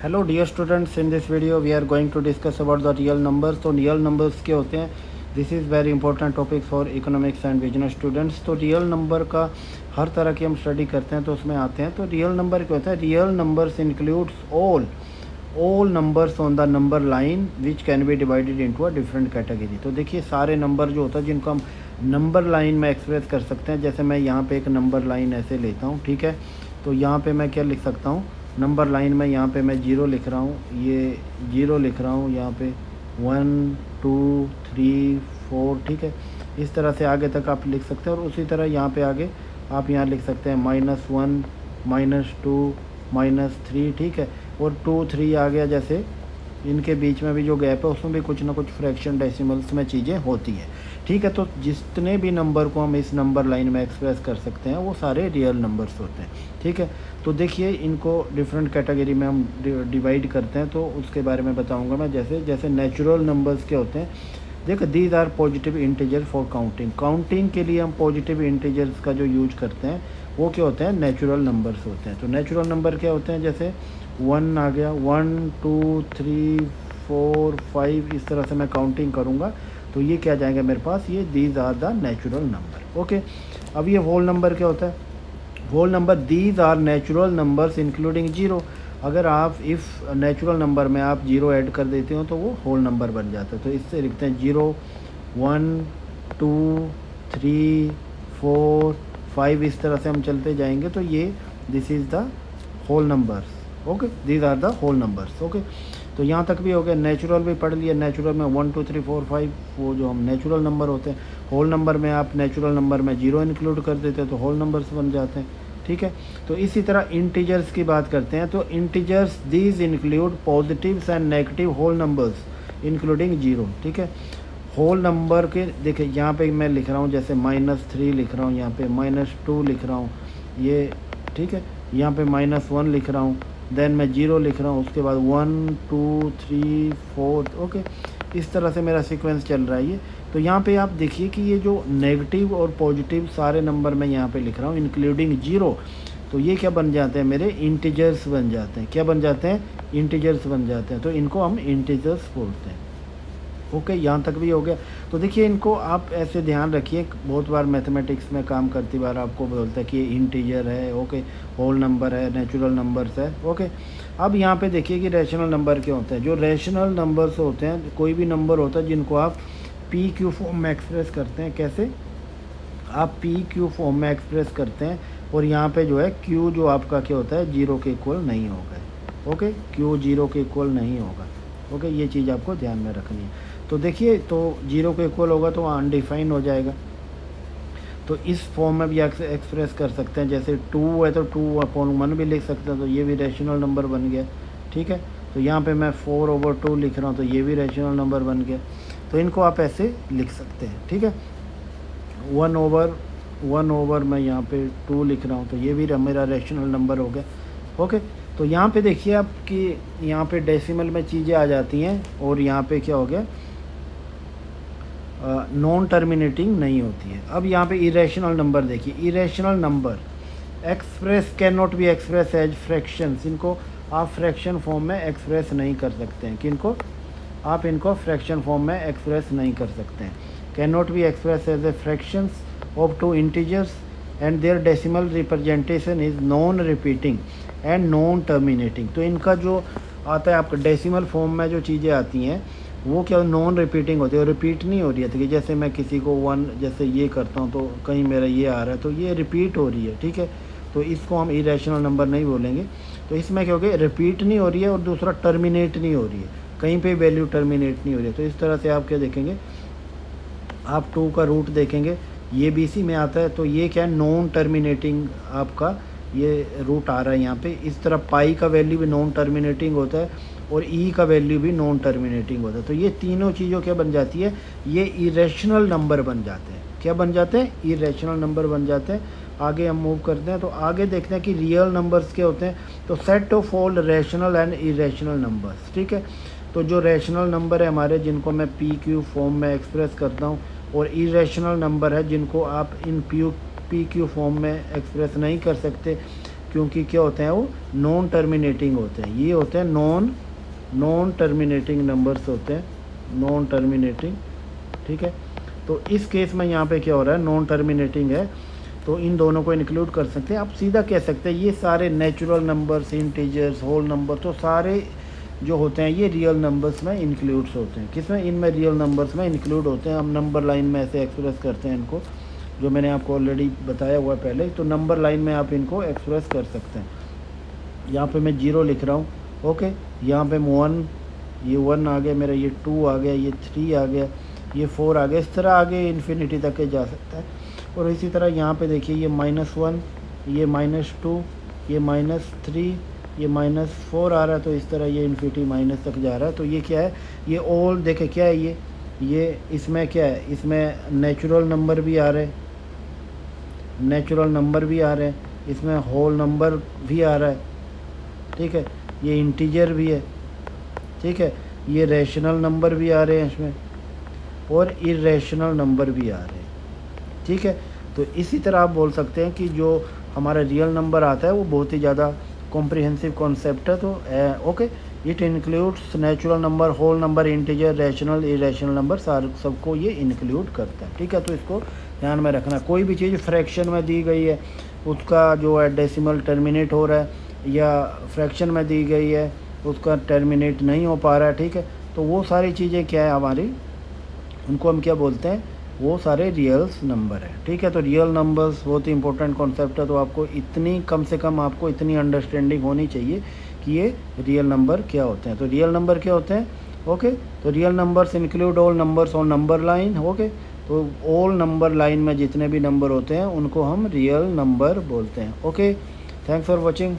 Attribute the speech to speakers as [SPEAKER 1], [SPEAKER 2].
[SPEAKER 1] Hello dear students, in this video we are going to discuss about the real numbers. तो real numbers क्या होते हैं, this is very important topic for economics and business students. तो real number का हर तरह की हम स्टडी करते हैं तो उसमें आते हैं। तो रियल नंबर क्या होता है, real numbers includes all numbers on the number line which can be divided into a different category. तो देखिए सारे नंबर जो होता है जिनको हम नंबर लाइन में एक्सप्रेस कर सकते हैं, जैसे मैं यहाँ पे एक नंबर लाइन ऐसे लेता हूँ, ठीक है। तो यहाँ पे मैं क्या लिख सकता हूँ, नंबर लाइन में यहाँ पे मैं 0 लिख रहा हूँ, ये 0 लिख रहा हूँ, यहाँ पे 1 2 3 4, ठीक है। इस तरह से आगे तक आप लिख सकते हैं और उसी तरह यहाँ पे आगे आप यहाँ लिख सकते हैं -1 -2 -3, ठीक है। और 2 3 आ गया, जैसे इनके बीच में भी जो गैप है उसमें भी कुछ ना कुछ फ्रैक्शन डेसिमल्स में चीज़ें होती हैं, ठीक है। तो जितने भी नंबर को हम इस नंबर लाइन में एक्सप्रेस कर सकते हैं वो सारे रियल नंबर्स होते हैं, ठीक है। तो देखिए इनको डिफरेंट कैटेगरी में हम डिवाइड करते हैं, तो उसके बारे में बताऊंगा मैं। जैसे जैसे नेचुरल नंबर्स के होते हैं, देखो these are positive integer for counting के लिए हम पॉजिटिव इंटीजर्स का जो यूज करते हैं वो क्या होते हैं, नेचुरल नंबर्स होते हैं। तो नेचुरल नंबर क्या होते हैं, जैसे 1 आ गया, 1 2 3 4 5, इस तरह से मैं काउंटिंग करूँगा तो ये क्या जाएगा मेरे पास, ये these are the natural number, okay. अब ये होल नंबर क्या होता है, whole number these are natural numbers including 0। अगर आप इफ़ नेचुरल नंबर में आप 0 ऐड कर देते हो तो वो होल नंबर बन जाता है। तो इससे लिखते हैं 0 1 2 3 4 5, इस तरह से हम चलते जाएंगे तो ये this is the whole numbers, okay, these are the whole numbers, okay. तो यहाँ तक भी हो गया। नेचुरल भी पढ़ लिया, नेचुरल में 1 2 3 4 5 वो जो हम नेचुरल नंबर होते हैं। होल नंबर में आप नेचुरल नंबर में 0 इंक्लूड कर देते हैं तो होल नंबर्स बन जाते हैं, ठीक है। तो इसी तरह इंटीजर्स की बात करते हैं, तो integers these include positives and negative whole numbers including 0, ठीक है। होल नंबर के देखिए यहाँ पे मैं लिख रहा हूँ, जैसे -3 लिख रहा हूँ, यहाँ पे -2 लिख रहा हूँ, ये ठीक है। यहाँ पे -1 लिख रहा हूँ, देन मैं 0 लिख रहा हूँ, उसके बाद 1 2 3 4, ओके। इस तरह से मेरा सीक्वेंस चल रहा है ये। तो यहाँ पे आप देखिए कि ये जो नेगेटिव और पॉजिटिव सारे नंबर मैं यहाँ पे लिख रहा हूँ इंक्लूडिंग 0, तो ये क्या बन जाते हैं, मेरे इंटीजर्स बन जाते हैं। क्या बन जाते हैं, इंटीजर्स बन जाते हैं। तो इनको हम इंटीजर्स बोलते हैं, ओके। यहाँ तक भी हो गया। तो देखिए इनको आप ऐसे ध्यान रखिए, बहुत बार मैथमेटिक्स में काम करती बार आपको बोलता है कि ये इंटीजर है, ओके, होल नंबर है, नेचुरल नंबर्स है, ओके। अब यहाँ पे देखिए कि रैशनल नंबर क्या होता है। जो रैशनल नंबर्स होते हैं, कोई भी नंबर होता है जिनको आप पी क्यू फॉर्म में एक्सप्रेस करते हैं। कैसे, आप पी क्यू फॉर्म में एक्सप्रेस करते हैं और यहाँ पे जो है क्यू जो आपका क्या होता है, 0 के इक्वल नहीं होगा, ओके, क्यू 0 के इक्वल नहीं होगा, ओके। ये चीज़ आपको ध्यान में रखनी है। तो देखिए, तो 0 के इक्वल होगा तो अनडिफाइन हो जाएगा। तो इस फॉर्म में भी एक्सप्रेस कर सकते हैं, जैसे 2 है तो 2/1 भी लिख सकते हैं, तो ये भी रैशनल नंबर बन गया, ठीक है। तो यहाँ पे मैं 4/2 लिख रहा हूँ तो ये भी रैशनल नंबर बन गया। तो इनको आप ऐसे लिख सकते हैं, ठीक है। 1/1 मैं यहाँ पे 2 लिख रहा हूँ तो ये भी मेरा रैशनल नंबर हो गया, ओके। तो यहाँ पे देखिए आप कि यहाँ पे डेसिमल में चीज़ें आ जाती हैं और यहाँ पे क्या हो गया, नॉन टर्मिनेटिंग नहीं होती है। अब यहाँ पे इरेशनल नंबर देखिए, irrational number express can not be express as fractions. इनको आप फ्रैक्शन फॉर्म में एक्सप्रेस नहीं कर सकते हैं, किनको आप इनको फ्रैक्शन फॉर्म में एक्सप्रेस नहीं कर सकते हैं। Can not be express as a fractions of 2 integers and their decimal representation is non repeating and non terminating. तो इनका जो आता है आपका डेसिमल फॉर्म में जो चीज़ें आती हैं वो क्या नॉन रिपीटिंग होती है, और रिपीट नहीं हो रही है। कि जैसे मैं किसी को 1 जैसे ये करता हूँ तो कहीं मेरा ये आ रहा है तो ये रिपीट हो रही है, ठीक है। तो इसको हम इरेशनल नंबर नहीं बोलेंगे। तो इसमें क्या हो गया, रिपीट नहीं हो रही है और दूसरा टर्मिनेट नहीं हो रही है, कहीं पे वैल्यू टर्मिनेट नहीं हो रही है। तो इस तरह से आप क्या देखेंगे, आप 2 का रूट देखेंगे, ये BC में आता है तो ये क्या है, नॉन टर्मिनेटिंग आपका ये रूट आ रहा है यहाँ पे। इस तरह पाई का वैल्यू भी नॉन टर्मिनेटिंग होता है और ई का वैल्यू भी नॉन टर्मिनेटिंग होता है। तो ये तीनों चीज़ों क्या बन जाती है, ये इरेशनल नंबर बन जाते हैं। क्या बन जाते हैं, इरेशनल नंबर बन जाते हैं। आगे हम मूव करते हैं तो आगे देखते हैं कि रियल नंबर्स क्या होते हैं। तो set of all rational and irrational numbers, ठीक है। तो जो रैशनल नंबर है हमारे, जिनको मैं पी क्यू फॉर्म में एक्सप्रेस करता हूँ, और इरेशनल नंबर है जिनको आप इन पी क्यू फॉर्म में एक्सप्रेस नहीं कर सकते, क्योंकि क्या होते हैं वो नॉन टर्मिनेटिंग होते हैं, ये होते हैं नॉन टर्मिनेटिंग नंबर्स होते हैं, नॉन टर्मिनेटिंग, ठीक है। तो इस केस में यहाँ पे क्या हो रहा है, नॉन टर्मिनेटिंग है, तो इन दोनों को इंक्लूड कर सकते हैं। आप सीधा कह सकते हैं ये सारे natural numbers, integers, whole number, तो सारे जो होते हैं ये रियल नंबर्स में इंक्लूड्स होते हैं। किसमें? इनमें रियल नंबर्स में इंक्लूड होते हैं। हम नंबर लाइन में ऐसे एक्सप्रेस करते हैं इनको, जो मैंने आपको ऑलरेडी बताया हुआ है पहले। तो नंबर लाइन में आप इनको एक्सप्रेस कर सकते हैं। यहाँ पे मैं 0 लिख रहा हूँ, ओके। यहाँ पे 1, ये 1 आ गया मेरा, ये 2 आ गया, ये 3 आ गया, ये 4 आ गया। इस तरह आगे इन्फिनिटी तक के जा सकता है। और इसी तरह यहाँ पे देखिए ये -1, ये -2, ये -3, ये -4 आ रहा है, तो इस तरह ये इन्फिनिटी माइनस तक जा रहा है। तो ये क्या है, ये ऑल देखे क्या है, ये इसमें क्या है, इसमें नेचुरल नंबर भी आ रहे हैं, नेचुरल नंबर भी आ रहे हैं, इसमें होल नंबर भी आ रहा है, ठीक है, ये इंटीजर भी है, ठीक है, ये रैशनल नंबर भी आ रहे हैं इसमें, और इरेशनल नंबर भी आ रहे हैं, ठीक है। तो इसी तरह आप बोल सकते हैं कि जो हमारा रियल नंबर आता है वो बहुत ही ज़्यादा कॉम्प्रिहेंसिव कॉन्सेप्ट है। तो okay, it includes natural number, whole number, integer, rational, irrational number, सारे सबको ये इंक्लूड करता है, ठीक है। तो इसको ध्यान में रखना। कोई भी चीज़ फ्रैक्शन में दी गई है, उसका जो है डेसिमल टर्मिनेट हो रहा है, या फ्रैक्शन में दी गई है उसका टर्मिनेट नहीं हो पा रहा है, ठीक है, तो वो सारी चीज़ें क्या है हमारी, उनको हम क्या बोलते हैं, वो सारे रियल्स नंबर है, ठीक है। तो रियल नंबर्स बहुत ही इंपॉर्टेंट कॉन्सेप्ट है। तो आपको इतनी, कम से कम आपको इतनी अंडरस्टैंडिंग होनी चाहिए कि ये रियल नंबर क्या होते हैं। तो रियल नंबर क्या होते हैं, ओके। तो real numbers include all numbers on number line, okay. तो ऑल नंबर लाइन में जितने भी नंबर होते हैं उनको हम रियल नंबर बोलते हैं, ओके। Thanks for watching.